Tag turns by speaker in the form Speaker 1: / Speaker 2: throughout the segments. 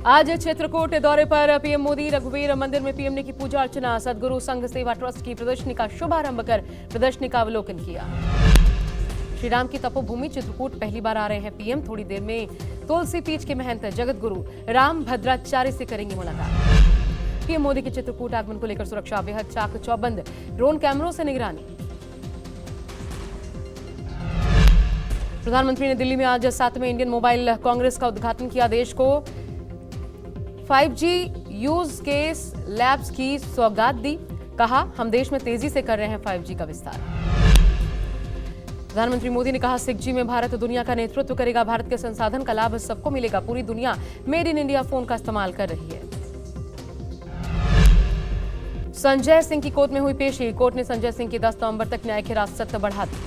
Speaker 1: आज चित्रकूट दौरे पर पीएम मोदी। रघुवीर मंदिर में पीएम ने की पूजा अर्चना। सदगुरु संघ सेवा ट्रस्ट की प्रदर्शनी का शुभारंभ कर प्रदर्शनी का अवलोकन किया। श्री राम की तपोभूमि चित्रकूट पहली बार आ रहे हैं पीएम। थोड़ी देर में तुलसी पीठ के महंत जगत गुरु राम भद्राचार्य से करेंगे मुलाकात। पीएम मोदी के चित्रकूट आगमन को लेकर सुरक्षा बेहद चाक चौबंद, ड्रोन कैमरों से निगरानी। प्रधानमंत्री ने दिल्ली में आज 7वें इंडियन मोबाइल कांग्रेस का उद्घाटन किया। देश को 5G यूज केस लैब्स की सौगात दी। कहा, हम देश में तेजी से कर रहे हैं 5G का विस्तार। प्रधानमंत्री मोदी ने कहा, 6G में भारत दुनिया का नेतृत्व करेगा। भारत के संसाधन का लाभ सबको मिलेगा। पूरी दुनिया मेड इन इंडिया फोन का इस्तेमाल कर रही है। संजय सिंह की कोर्ट में हुई पेशी। कोर्ट ने संजय सिंह की 10 नवंबर तक न्यायिक हिरासत बढ़ा दी।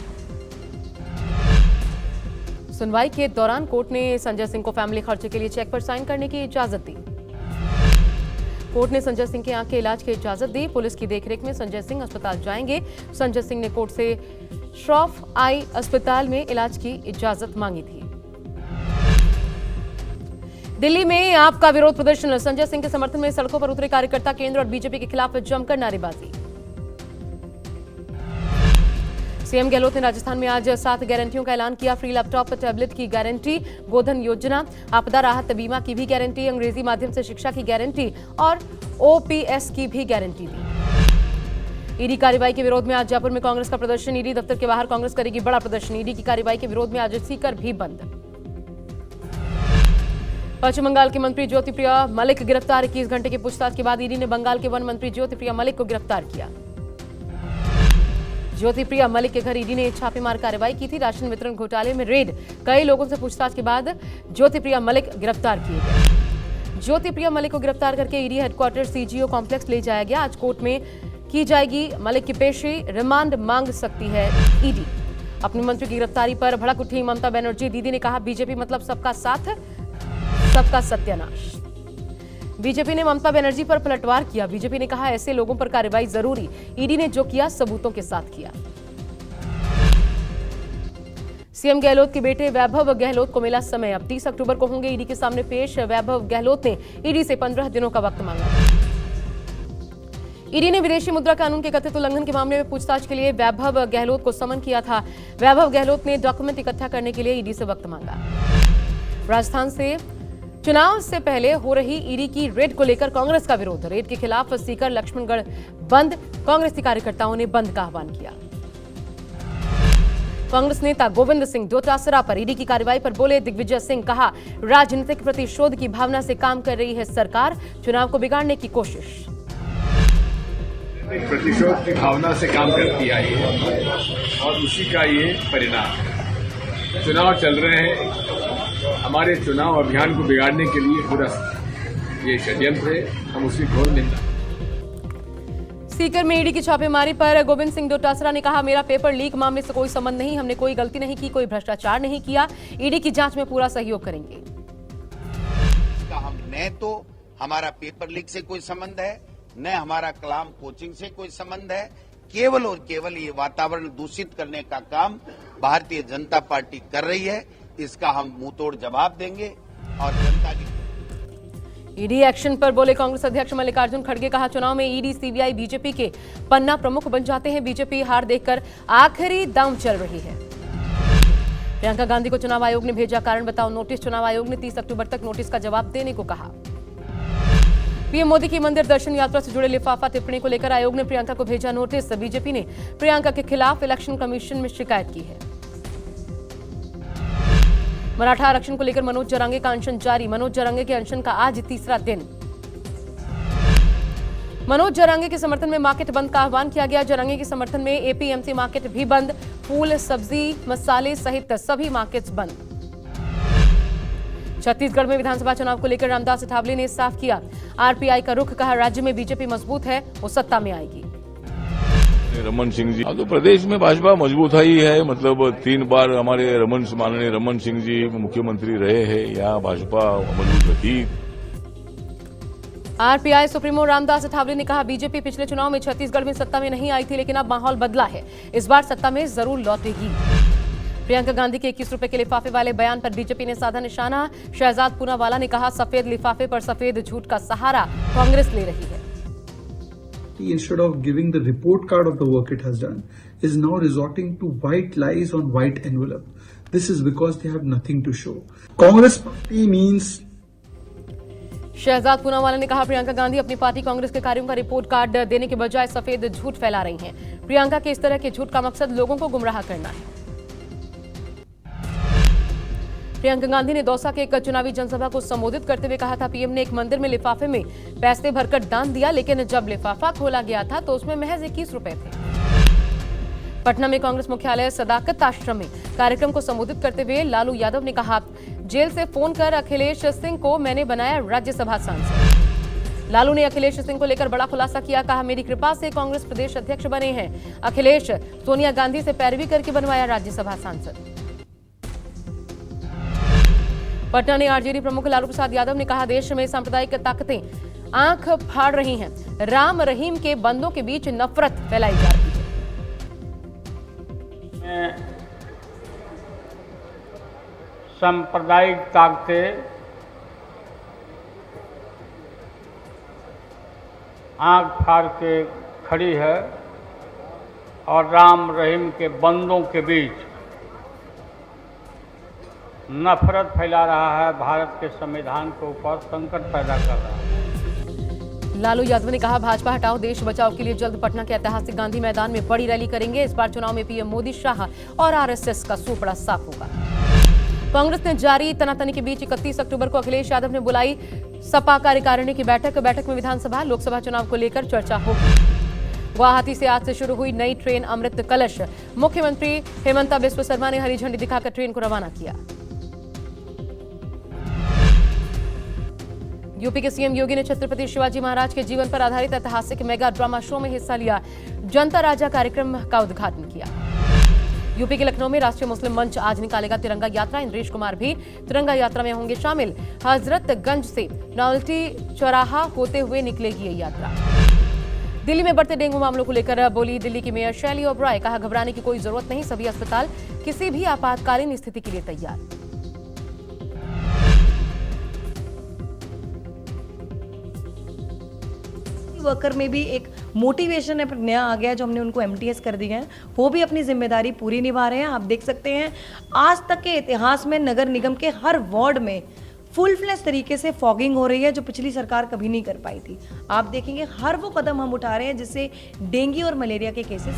Speaker 1: सुनवाई के दौरान कोर्ट ने संजय सिंह को फैमिली खर्चे के लिए चेक पर साइन करने की इजाजत दी। कोर्ट ने संजय सिंह के आंख के इलाज की इजाजत दी। पुलिस की देखरेख में संजय सिंह अस्पताल जाएंगे। संजय सिंह ने कोर्ट से श्रॉफ आई अस्पताल में इलाज की इजाजत मांगी थी। दिल्ली में आपका विरोध प्रदर्शन। संजय सिंह के समर्थन में सड़कों पर उतरे कार्यकर्ता। केंद्र और बीजेपी के खिलाफ जमकर नारेबाजी। सीएम गहलोत ने राजस्थान में आज 7 गारंटियों का ऐलान किया। फ्री लैपटॉप टैबलेट की गारंटी, गोधन योजना, आपदा राहत बीमा की भी गारंटी, अंग्रेजी माध्यम से शिक्षा की गारंटी और ओपीएस की भी गारंटी दी। ईडी कार्रवाई के विरोध में आज जयपुर में कांग्रेस का प्रदर्शन। ईडी दफ्तर के बाहर कांग्रेस करेगी बड़ा प्रदर्शन। ईडी की कार्रवाई के विरोध में आज सीकर भी बंद। पश्चिम बंगाल के मंत्री ज्योतिप्रिया मलिक गिरफ्तार। 21 घंटे की पूछताछ के बाद ईडी ने बंगाल के वन मंत्री ज्योतिप्रिया मलिक को गिरफ्तार किया। ज्योतिप्रिया मलिक के घर ईडी ने छापेमार कार्रवाई की थी। राशन वितरण घोटाले में रेड। कई लोगों से पूछताछ के बाद ज्योतिप्रिया मलिक गिरफ्तार किए गए। ज्योतिप्रिया मलिक को गिरफ्तार करके ईडी हेडक्वार्टर सीजीओ कॉम्प्लेक्स ले जाया गया। आज कोर्ट में की जाएगी मलिक की पेशी। रिमांड मांग सकती है ईडी। अपने मंत्री की गिरफ्तारी पर भड़क उठी ममता बनर्जी। दीदी ने कहा, बीजेपी मतलब सबका साथ, सबका सत्यानाश। बीजेपी ने ममता बनर्जी पर पलटवार किया। बीजेपी ने कहा, ऐसे लोगों पर कार्रवाई जरूरी। ईडी ने जो किया सबूतों के साथ किया। सीएम गहलोत के बेटे वैभव गहलोत को मिला समय। अब 30 अक्टूबर को होंगे ईडी के सामने पेश। वैभव गहलोत ने ईडी से 15 दिनों का वक्त मांगा। ईडी ने विदेशी मुद्रा कानून के कथित उल्लंघन के मामले में पूछताछ के लिए वैभव गहलोत को समन किया था। वैभव गहलोत ने डॉक्यूमेंट इकट्ठा करने के लिए ईडी से वक्त मांगा। राजस्थान से चुनाव से पहले हो रही ईडी की रेड को लेकर कांग्रेस का विरोध। रेड के खिलाफ सीकर लक्ष्मणगढ़ बंद। कांग्रेसी कार्यकर्ताओं ने बंद का आह्वान किया। कांग्रेस नेता गोविंद सिंह डोटासरा पर ईडी की कार्रवाई पर बोले दिग्विजय सिंह। कहा, राजनीतिक प्रतिशोध की भावना से काम कर रही है सरकार। चुनाव को बिगाड़ने की कोशिश।
Speaker 2: प्रतिशोध की भावना से काम करती आई है और उसी का ये परिणाम है। चुनाव चल रहे हैं। हमारे चुनाव अभियान को बिगाड़ने के लिए पूरा ये षड्यंत्र है। हम उसकी घोर निंदा।
Speaker 1: सीकर में ईडी की छापेमारी पर गोविंद सिंह डोटासरा ने कहा, मेरा पेपर लीक मामले से कोई संबंध नहीं। हमने कोई गलती नहीं की, कोई भ्रष्टाचार नहीं किया। ईडी की जांच में पूरा सहयोग करेंगे।
Speaker 3: हम न तो हमारा पेपर लीक से कोई संबंध है, न हमारा कलाम कोचिंग से कोई संबंध है। केवल और केवल ये वातावरण दूषित करने का काम भारतीय जनता पार्टी कर रही है। इसका हम मुंहतोड़ जवाब देंगे और जनता की।
Speaker 1: ईडी एक्शन पर बोले कांग्रेस अध्यक्ष मल्लिकार्जुन खड़गे। कहा, चुनाव में ईडी, सीबीआई, बीजेपी के पन्ना प्रमुख बन जाते हैं। बीजेपी हार देखकर आखिरी दम चल रही है। प्रियंका गांधी को चुनाव आयोग ने भेजा कारण बताओ नोटिस। चुनाव आयोग ने 30 अक्टूबर तक नोटिस का जवाब देने को कहा। पीएम मोदी की मंदिर दर्शन यात्रा से जुड़े लिफाफा टिप्पणी को लेकर आयोग ने प्रियंका को भेजा नोटिस। बीजेपी ने प्रियंका के खिलाफ इलेक्शन कमीशन में शिकायत की है। मराठा आरक्षण को लेकर मनोज जरांगे का अनशन जारी। मनोज जरांगे के अनशन का आज तीसरा दिन। मनोज जरांगे के समर्थन में मार्केट बंद का आह्वान किया गया। जरांगे के समर्थन में एपीएमसी मार्केट भी बंद। फूल, सब्जी, मसाले सहित सभी मार्केट्स बंद। छत्तीसगढ़ में विधानसभा चुनाव को लेकर रामदास अठावले ने साफ किया आरपीआई का रुख। कहा, राज्य में बीजेपी मजबूत है, वो सत्ता में आएगी।
Speaker 4: रमन सिंह जी, तो प्रदेश में भाजपा मजबूत ही है। मतलब 3 बार हमारे माननीय रमन सिंह जी मुख्यमंत्री रहे हैं। यहाँ भाजपा मजबूत रही।
Speaker 1: आरपीआई सुप्रीमो रामदास अठावले ने कहा, बीजेपी पिछले चुनाव में छत्तीसगढ़ में सत्ता में नहीं आई थी, लेकिन अब माहौल बदला है। इस बार सत्ता में जरूर लौटेगी। प्रियंका गांधी के 21 रुपए के लिफाफे वाले बयान पर बीजेपी ने साधा निशाना। शहजाद पूनावाला ने कहा, सफेद लिफाफे पर सफेद झूठ का सहारा कांग्रेस ले रही है।
Speaker 5: Instead of giving the report card of the work it has done, is now resorting to white lies on white envelope. This is because they have nothing to show. Congress party means.
Speaker 1: Shahzad Poonawalla ने कहा, प्रियंका गांधी अपनी party Congress के कार्यों का report card देने के बजाय सफेद झूठ फैला रही हैं। प्रियंका के इस तरह के झूठ का मकसद लोगों को गुमराह करना है। प्रियंका गांधी ने दौसा के एक चुनावी जनसभा को संबोधित करते हुए कहा था, पीएम ने एक मंदिर में लिफाफे में पैसे भरकर दान दिया, लेकिन जब लिफाफा खोला गया था तो उसमें महज 21 रुपए थे। पटना में कांग्रेस मुख्यालय सदाकत आश्रम में कार्यक्रम को संबोधित करते हुए लालू यादव ने कहा, जेल से फोन कर अखिलेश सिंह को मैंने बनाया राज्यसभा सांसद। लालू ने अखिलेश सिंह को लेकर बड़ा खुलासा किया, कहा, मेरी कृपा से कांग्रेस प्रदेश अध्यक्ष बने हैं अखिलेश, सोनिया गांधी से पैरवी करके बनवाया राज्यसभा सांसद। पटना ने आरजेडी प्रमुख लालू प्रसाद यादव ने कहा, देश में सांप्रदायिक ताकतें आंख फाड़ रही हैं, राम रहीम के बंदों के बीच नफरत फैलाई जा रही है।
Speaker 6: सांप्रदायिक ताकतें आंख फाड़ के खड़ी है और राम रहीम के बंदों के बीच नफरत फैला रहा है, भारत के संविधान के ऊपर संकट पैदा कर रहा है।
Speaker 1: लालू यादव ने कहा, भाजपा हटाओ देश बचाओ के लिए जल्द पटना के ऐतिहासिक गांधी मैदान में बड़ी रैली करेंगे। इस बार चुनाव में पीएम मोदी, शाह और आरएसएस का सूपड़ा साफ होगा। कांग्रेस ने जारी तनातनी के बीच 31 अक्टूबर को अखिलेश यादव ने बुलाई सपा कार्यकारिणी की बैठक में विधानसभा लोकसभा चुनाव को लेकर चर्चा होगी। गुवाहाटी से आज से शुरू हुई नई ट्रेन अमृत कलश, मुख्यमंत्री हेमंता बिस्व शर्मा ने हरी झंडी दिखाकर ट्रेन को रवाना किया। यूपी के सीएम योगी ने छत्रपति शिवाजी महाराज के जीवन पर आधारित ऐतिहासिक मेगा ड्रामा शो में हिस्सा लिया। जनता राजा कार्यक्रम का उद्घाटन किया। यूपी के लखनऊ में राष्ट्रीय मुस्लिम मंच आज निकालेगा तिरंगा यात्रा। इंद्रेश कुमार भी तिरंगा यात्रा में होंगे शामिल। हजरतगंज से नौलटी चौराहा होते हुए निकलेगी ये यात्रा। दिल्ली में बढ़ते डेंगू मामलों को लेकर बोली दिल्ली की मेयर शैली ओबराय, कहा, घबराने की कोई जरूरत नहीं, सभी अस्पताल किसी भी आपातकालीन स्थिति के लिए तैयार।
Speaker 7: वर्कर में भी एक मोटिवेशन है नया आ गया, जो हमने उनको एमटीएस कर दिया है, वो भी अपनी जिम्मेदारी पूरी निभा रहे हैं। आप देख सकते हैं आज तक के इतिहास में नगर निगम के हर वार्ड में फुल फ्लैश तरीके से फॉगिंग हो रही है, जो पिछली सरकार कभी नहीं कर पाई थी। आप देखेंगे हर वो कदम हम उठा रहे हैं जिससे डेंगू और मलेरिया के केसेस।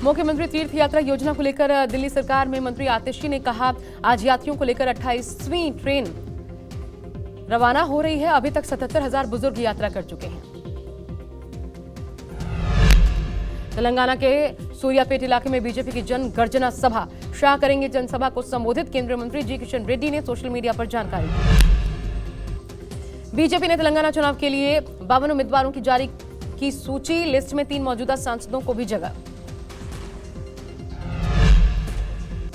Speaker 1: मुख्यमंत्री तीर्थ यात्रा योजना को लेकर दिल्ली सरकार में मंत्री आतिशी ने कहा, आज यात्रियों को लेकर 28वीं ट्रेन रवाना हो रही है। अभी तक 77,000 बुजुर्ग यात्रा कर चुके हैं। तेलंगाना के सूर्यापेट इलाके में बीजेपी की जन गर्जना सभा, शाह करेंगे जनसभा को संबोधित। केंद्रीय मंत्री जी किशन रेड्डी ने सोशल मीडिया पर जानकारी दी। बीजेपी ने तेलंगाना चुनाव के लिए 52 उम्मीदवारों की जारी की सूची, लिस्ट में 3 मौजूदा सांसदों को भी जगह।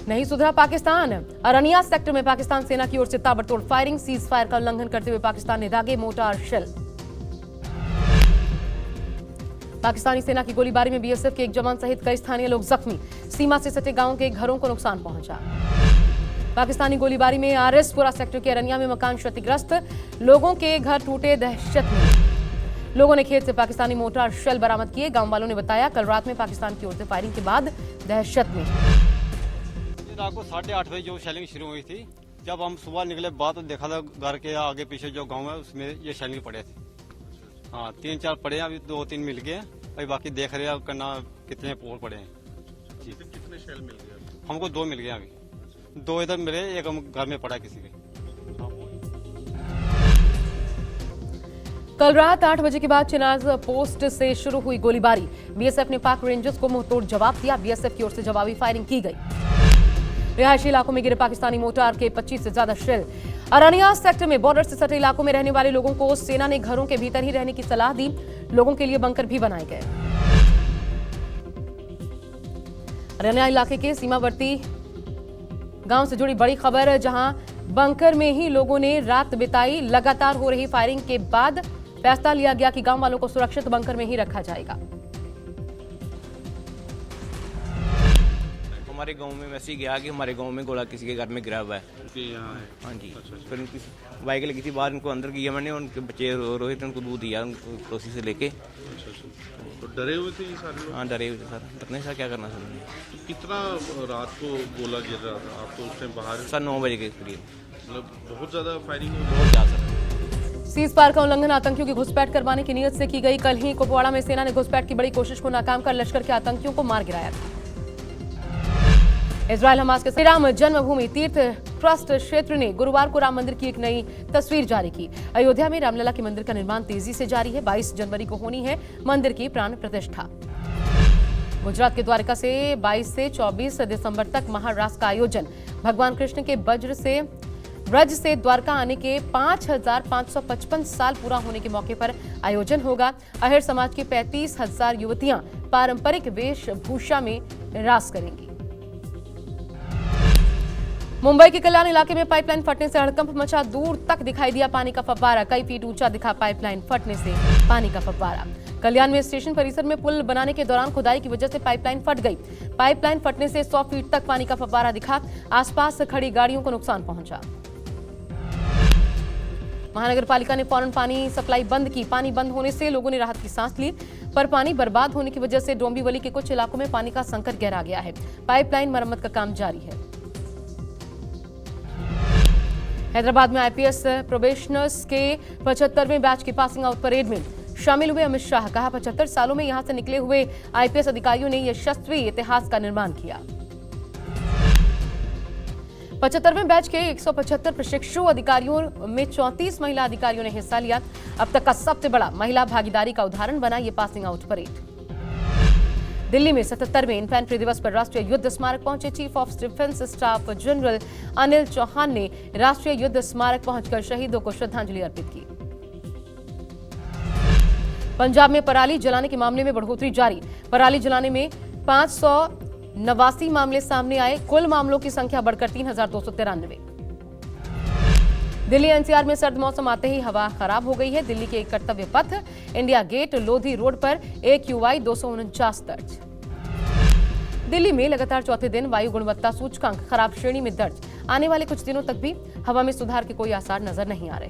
Speaker 1: नहीं सुधरा पाकिस्तान, अरनिया सेक्टर में पाकिस्तान सेना की ओर से ताबड़तोड़ फायरिंग, सीज फायर का उल्लंघन करते हुए पाकिस्तान ने दागे मोर्टार शेल। पाकिस्तानी सेना की गोलीबारी में बीएसएफ के एक जवान सहित कई स्थानीय लोग जख्मी, सीमा से सटे गांवों के घरों को नुकसान पहुंचा। पाकिस्तानी गोलीबारी में आरएसपुरा सेक्टर के अरनिया में मकान क्षतिग्रस्त, लोगों के घर टूटे, दहशत में लोगों ने खेत से पाकिस्तानी मोर्टार शेल बरामद किए। गांव वालों ने बताया, कल रात में पाकिस्तान की ओर से फायरिंग के बाद दहशत में।
Speaker 8: रात को 8:30 बजे जो शेलिंग शुरू हुई थी, जब हम सुबह निकले बाद तो देखा था घर के आगे पीछे जो गांव है उसमें ये शेलिंग पड़े थे। हाँ, 3-4 पड़े हैं, अभी 2-3 मिल गए हैं, अभी बाकी देख रहे हैं करना कितने पोल पड़े हैं। जी, कितने शेल मिल गए? हमको 2 मिल गए, अभी 2 इधर मिले, एक हम घर में पड़ा किसी के।
Speaker 1: कल रात 8 बजे के बाद चिनाज पोस्ट से शुरू हुई गोलीबारी, बीएसएफ ने पाक रेंजर्स को मुंहतोड़ जवाब दिया। बीएसएफ की ओर से जवाबी फायरिंग की गई। रिहायशी इलाकों में गिरे पाकिस्तानी मोर्टार के 25 से ज्यादा शेल। अरनिया सेक्टर में बॉर्डर से सटे इलाकों में रहने वाले लोगों को सेना ने घरों के भीतर ही रहने की सलाह दी। लोगों के लिए बंकर भी बनाए गए। अरनिया इलाके के सीमावर्ती गांव से जुड़ी बड़ी खबर, जहां बंकर में ही लोगों ने रात बिताई। लगातार हो रही फायरिंग के बाद फैसला लिया गया कि गांव वालों को सुरक्षित बंकर में ही रखा जाएगा।
Speaker 9: हमारे गांव में वैसे ही गया कि हमारे गांव में गोला किसी के घर में गिरा हुआ है।
Speaker 10: यहाँ है।
Speaker 9: हाँ जी। फिर उनकी बाइक लगी थी बाहर, उनको अंदर किया मैंने, उनके बच्चे रो रहे थे, उनको दूध दिया पड़ोसी से लेके।
Speaker 10: तो डरे हुए थे ये सारे लोग?
Speaker 9: हाँ डरे हुए थे सर, डरने से क्या करना सर।
Speaker 10: तो कितना रात को गोला गिर रहा था? आप तो उस टाइम बाहर?
Speaker 9: सर 9 बजे के करीब।
Speaker 10: मतलब बहुत ज़्यादा फायरिंग हुई?
Speaker 9: बहुत ज़्यादा सर।
Speaker 1: सीज पार का उल्लंघन आतंकियों की घुसपैठ करवाने की नीयत से की गई। कल ही कुपवाड़ा में सेना ने घुसपैठ की बड़ी कोशिश को नाकाम कर लश्कर के आतंकियों को मार गिराया था। इजरायल हमास के श्री राम जन्मभूमि तीर्थ ट्रस्ट क्षेत्र ने गुरुवार को राम मंदिर की एक नई तस्वीर जारी की। अयोध्या में रामलला के मंदिर का निर्माण तेजी से जारी है। 22 जनवरी को होनी है मंदिर की प्राण प्रतिष्ठा। गुजरात के द्वारका से 22 से 24 दिसंबर तक महारास का आयोजन। भगवान कृष्ण के ब्रज से द्वारका आने के 5,555 साल पूरा होने के मौके पर आयोजन होगा। अहिर समाज की 35,000 युवतियां पारंपरिक वेशभूषा में रास करेंगी। मुंबई के कल्याण इलाके में पाइपलाइन फटने से हड़कंप मचा। दूर तक दिखाई दिया पानी का फव्वारा। कई फीट ऊंचा दिखा पाइपलाइन फटने से पानी का फव्वारा। कल्याण में स्टेशन परिसर में पुल बनाने के दौरान खुदाई की वजह से पाइपलाइन फट गई। पाइपलाइन फटने से 100 फीट तक पानी का फव्वारा दिखा। आसपास खड़ी गाड़ियों को नुकसान पहुंचा। महानगर पालिका ने फौरन पानी सप्लाई बंद की। पानी बंद होने से लोगों ने राहत की सांस ली, पर पानी बर्बाद होने की वजह से डोंबिवली के कुछ इलाकों में पानी का संकट गहरा गया है। पाइपलाइन मरम्मत का काम जारी है। हैदराबाद में आईपीएस प्रोबेशनर्स के 75वें बैच की पासिंग आउट परेड में शामिल हुए अमित शाह। कहा 75 सालों में यहां से निकले हुए आईपीएस अधिकारियों ने यशस्वी इतिहास का निर्माण किया। 75वें बैच के 175 प्रशिक्षु अधिकारियों में 34 महिला अधिकारियों ने हिस्सा लिया। अब तक का सबसे बड़ा महिला भागीदारी का उदाहरण बना ये पासिंग आउट परेड। दिल्ली में 77वें इन्फेंट्री दिवस पर राष्ट्रीय युद्ध स्मारक पहुंचे chief of defence staff general Anil Chauhan ने राष्ट्रीय युद्ध स्मारक पहुंचकर शहीदों को श्रद्धांजलि अर्पित की। पंजाब में पराली जलाने के मामले में बढ़ोतरी जारी। पराली जलाने में 589 मामले सामने आए। कुल मामलों की संख्या बढ़कर 3,293। दिल्ली एनसीआर में सर्द मौसम आते ही हवा खराब हो गई है। दिल्ली के एक कर्तव्य पथ इंडिया गेट लोधी रोड पर AQI 249 दर्ज। दिल्ली में लगातार चौथे दिन वायु गुणवत्ता सूचकांक खराब श्रेणी में दर्ज। आने वाले कुछ दिनों तक भी हवा में सुधार के कोई आसार नजर नहीं आ रहे।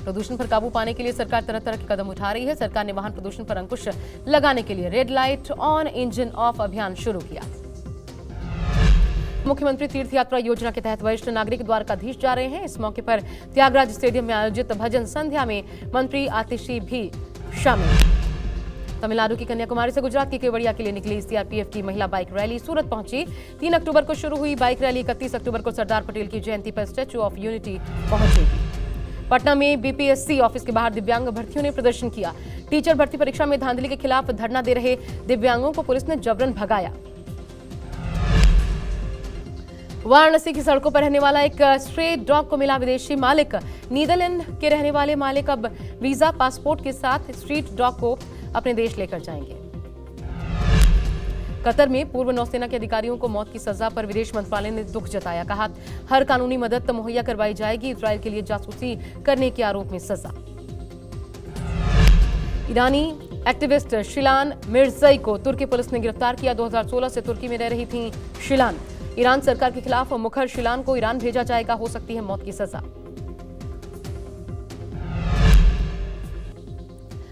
Speaker 1: प्रदूषण पर काबू पाने के लिए सरकार तरह तरह के कदम उठा रही है। सरकार ने वाहन प्रदूषण पर अंकुश लगाने के लिए red light on engine of अभियान शुरू किया। मुख्यमंत्री तीर्थ यात्रा योजना के तहत वरिष्ठ नागरिक द्वारकाधीश जा रहे हैं। इस मौके पर त्यागराज स्टेडियम में आयोजित भजन संध्या में मंत्री आतिशी भी शामिल। तमिलनाडु की कन्याकुमारी से गुजरात के केवड़िया के लिए निकली सीआरपीएफ की महिला बाइक रैली सूरत पहुंची। 3 अक्टूबर को शुरू हुई बाइक रैली 31 अक्टूबर को सरदार पटेल की जयंती पर स्टैच्यू ऑफ यूनिटी पहुंचेगी। पटना में बीपीएससी ऑफिस के बाहर दिव्यांग भर्तियों ने प्रदर्शन किया। टीचर भर्ती परीक्षा में धांधली के खिलाफ धरना दे रहे दिव्यांगों को पुलिस ने जबरन भगाया। वाराणसी की सड़कों पर रहने वाला एक स्ट्रे डॉग को मिला विदेशी मालिक। नीदरलैंड के रहने वाले मालिक अब वीजा पासपोर्ट के साथ स्ट्रीट डॉग को अपने देश लेकर जाएंगे। कतर में पूर्व नौसेना के अधिकारियों को मौत की सजा पर विदेश मंत्रालय ने दुख जताया। कहा हर कानूनी मदद मुहैया करवाई जाएगी। इजरायल के लिए जासूसी करने के आरोप में सजा। ईरानी एक्टिविस्ट शिलान मिर्जई को तुर्की पुलिस ने गिरफ्तार किया। 2016 से तुर्की में रह रही थी शिलान। ईरान सरकार के खिलाफ मुखर शिलान को ईरान भेजा जाएगा। हो सकती है मौत की सजा।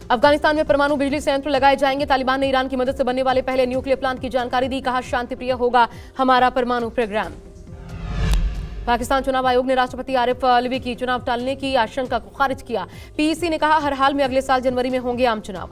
Speaker 1: अफगानिस्तान में परमाणु बिजली संयंत्र लगाए जाएंगे। तालिबान ने ईरान की मदद से बनने वाले पहले न्यूक्लियर प्लांट की जानकारी दी। कहा शांतिप्रिय होगा हमारा परमाणु प्रोग्राम। पाकिस्तान चुनाव आयोग ने राष्ट्रपति आरिफ अलवी की चुनाव टालने की आशंका को खारिज किया। पीईसी ने कहा हर हाल में अगले साल जनवरी में होंगे आम चुनाव।